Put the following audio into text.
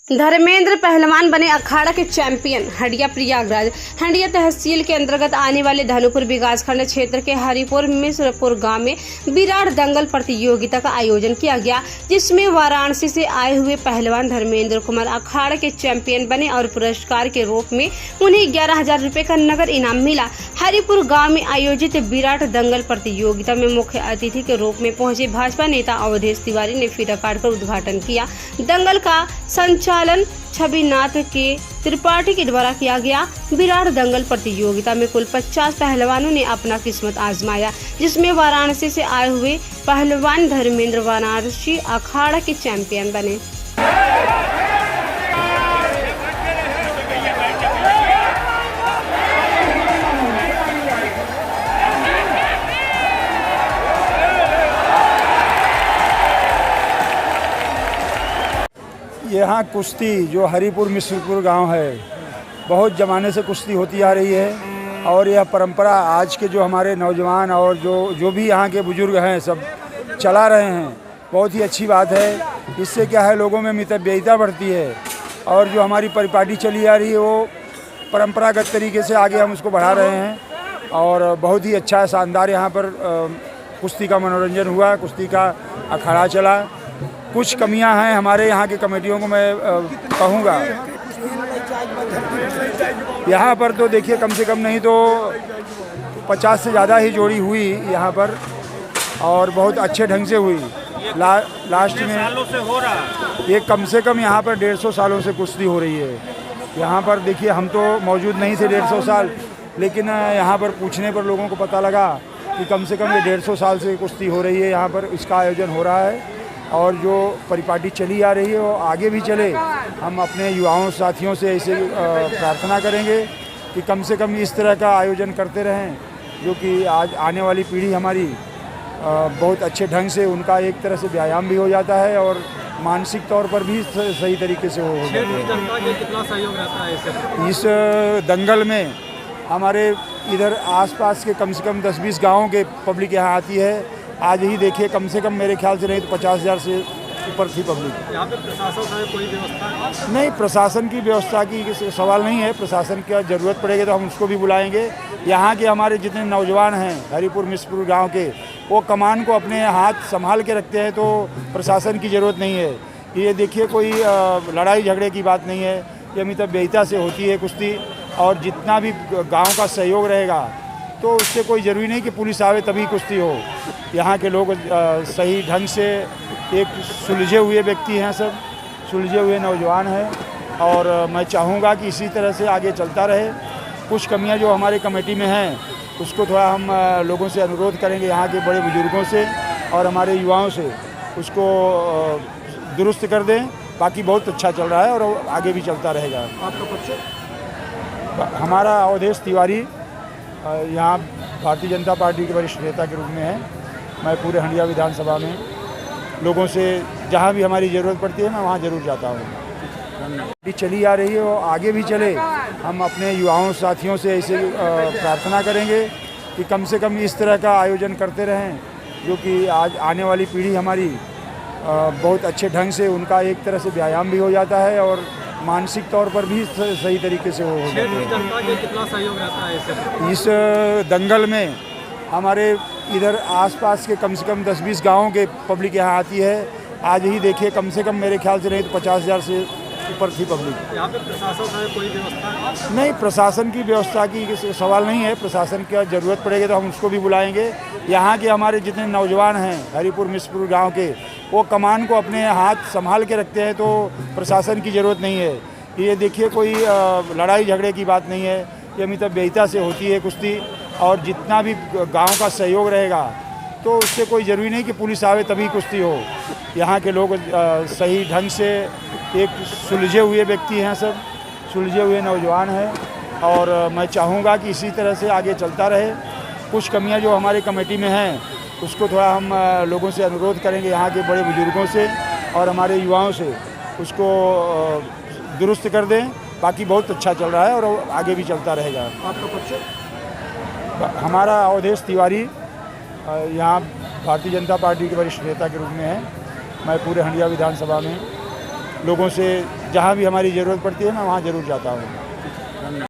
धर्मेंद्र पहलवान बने अखाड़ा के चैंपियन। हंडिया प्रयागराज। हंडिया तहसील के अंतर्गत आने वाले धनुपुर विकासखंड क्षेत्र के हरिपुर मिश्रपुर गांव में विराट दंगल प्रतियोगिता का आयोजन किया गया, जिसमें वाराणसी से आए हुए पहलवान धर्मेंद्र कुमार अखाड़ा के चैंपियन बने और पुरस्कार के रूप में उन्हें 11,000 रुपए का नगद इनाम मिला। हरिपुर गाँव में आयोजित विराट दंगल प्रतियोगिता में मुख्य अतिथि के रूप में पहुंचे भाजपा नेता अवधेश तिवारी ने फीता काटकर उद्घाटन किया। दंगल का संचालन छविनाथ के त्रिपाठी के द्वारा किया गया। विराट दंगल प्रतियोगिता में कुल 50 पहलवानों ने अपना किस्मत आजमाया, जिसमें वाराणसी से आए हुए पहलवान धर्मेंद्र वाराणसी अखाड़ा के चैंपियन बने। यहाँ कुश्ती जो हरिपुर मिश्रपुर गांव है, बहुत ज़माने से कुश्ती होती आ रही है और यह परंपरा आज के जो हमारे नौजवान और जो भी यहाँ के बुजुर्ग हैं सब चला रहे हैं। बहुत ही अच्छी बात है। इससे क्या है, लोगों में मितव्ययिता बढ़ती है और जो हमारी परिपाटी चली आ रही है वो परंपरागत तरीके से आगे हम उसको बढ़ा रहे हैं और बहुत ही अच्छा शानदार यहाँ पर कुश्ती का मनोरंजन हुआ, कुश्ती का अखाड़ा चला। कुछ कमियां हैं हमारे यहाँ की कमेटियों को मैं कहूँगा। यहाँ पर तो देखिए कम से कम नहीं तो 50 से ज़्यादा ही जोड़ी हुई यहाँ पर और बहुत अच्छे ढंग से हुई। लास्ट में सालों से हो रहा ये कम से कम यहाँ पर 150 सालों से कुश्ती हो रही है। यहाँ पर देखिए हम तो मौजूद नहीं थे 150 साल, लेकिन यहाँ पर पूछने पर लोगों को पता लगा कि कम से कम ये 150 साल से कुश्ती हो रही है। यहाँ पर इसका आयोजन हो रहा है और जो परिपाटी चली आ रही है वो आगे भी चले। हम अपने युवाओं साथियों से ऐसे प्रार्थना करेंगे कि कम से कम इस तरह का आयोजन करते रहें, जो कि आज आने वाली पीढ़ी हमारी बहुत अच्छे ढंग से उनका एक तरह से व्यायाम भी हो जाता है और मानसिक तौर पर भी सही तरीके से हो जाते हैं। कितना सहयोग रहता है इस दंगल में हमारे इधर आसपास के कम से कम 10-20 गाँवों के पब्लिक यहाँ आती है। आज ही देखिए कम से कम मेरे ख्याल से नहीं तो 50,000 से ऊपर थी पब्लिक। यहाँ पे प्रशासन से कोई व्यवस्था नहीं, प्रशासन की व्यवस्था की सवाल नहीं है। प्रशासन की ज़रूरत पड़ेगी तो हम उसको भी बुलाएंगे। यहाँ के हमारे जितने नौजवान हैं हरिपुर मिश्रपुर गांव के, वो कमान को अपने हाथ संभाल के रखते हैं, तो प्रशासन की ज़रूरत नहीं है। ये देखिए कोई लड़ाई झगड़े की बात नहीं है, ये मितव्ययिता से होती है कुश्ती और जितना भी गाँव का सहयोग रहेगा तो उससे कोई ज़रूरी नहीं कि पुलिस आवे तभी कुश्ती हो। यहाँ के लोग सही ढंग से एक सुलझे हुए व्यक्ति हैं, सब सुलझे हुए नौजवान हैं और मैं चाहूँगा कि इसी तरह से आगे चलता रहे। कुछ कमियाँ जो हमारे कमेटी में हैं उसको थोड़ा हम लोगों से अनुरोध करेंगे, यहाँ के बड़े बुजुर्गों से और हमारे युवाओं से उसको दुरुस्त कर दें। बाकी बहुत अच्छा चल रहा है और आगे भी चलता रहेगा। आपका परिचय? हमारा अवधेश तिवारी यहाँ भारतीय जनता पार्टी के वरिष्ठ नेता के रूप में है। मैं पूरे हंडिया विधानसभा में लोगों से जहाँ भी हमारी ज़रूरत पड़ती है मैं वहाँ ज़रूर जाता हूँ। चली आ रही है वो आगे भी चले। हम अपने युवाओं साथियों से ऐसे प्रार्थना करेंगे कि कम से कम इस तरह का आयोजन करते रहें, जो कि आज आने वाली पीढ़ी हमारी बहुत अच्छे ढंग से उनका एक तरह से व्यायाम भी हो जाता है और मानसिक तौर पर भी सही तरीके से हो जाते हैं। कितना सहयोग रहता है इस दंगल में हमारे इधर आसपास के कम से कम 10-20 गाँवों के पब्लिक यहाँ आती है। आज ही देखिए कम से कम मेरे ख्याल से नहीं तो 50,000 से ऊपर थी पब्लिक। यहाँ पे प्रशासन से कोई व्यवस्था नहीं, प्रशासन की व्यवस्था की सवाल नहीं है। प्रशासन की ज़रूरत पड़ेगी तो हम उसको भी बुलाएंगे। यहाँ के हमारे जितने नौजवान हैं हरिपुर मिश्रपुर गांव के, वो कमान को अपने हाथ संभाल के रखते हैं, तो प्रशासन की ज़रूरत नहीं है। ये देखिए कोई लड़ाई झगड़े की बात नहीं है, ये मितव्ययिता से होती है कुश्ती और जितना भी गाँव का सहयोग रहेगा तो उससे कोई ज़रूरी नहीं कि पुलिस आवे तभी कुश्ती हो। यहाँ के लोग सही ढंग से एक सुलझे हुए व्यक्ति हैं, सब सुलझे हुए नौजवान हैं और मैं चाहूँगा कि इसी तरह से आगे चलता रहे। कुछ कमियाँ जो हमारे कमेटी में हैं उसको थोड़ा हम लोगों से अनुरोध करेंगे, यहाँ के बड़े बुजुर्गों से और हमारे युवाओं से उसको दुरुस्त कर दें। बाकी बहुत अच्छा चल रहा है और आगे भी चलता रहेगा। आपका परिचय? हमारा अवधेश तिवारी यहाँ भारतीय जनता पार्टी के वरिष्ठ नेता के रूप में है। मैं पूरे हंडिया विधानसभा में लोगों से जहाँ भी हमारी ज़रूरत पड़ती है मैं वहाँ ज़रूर जाता हूँ।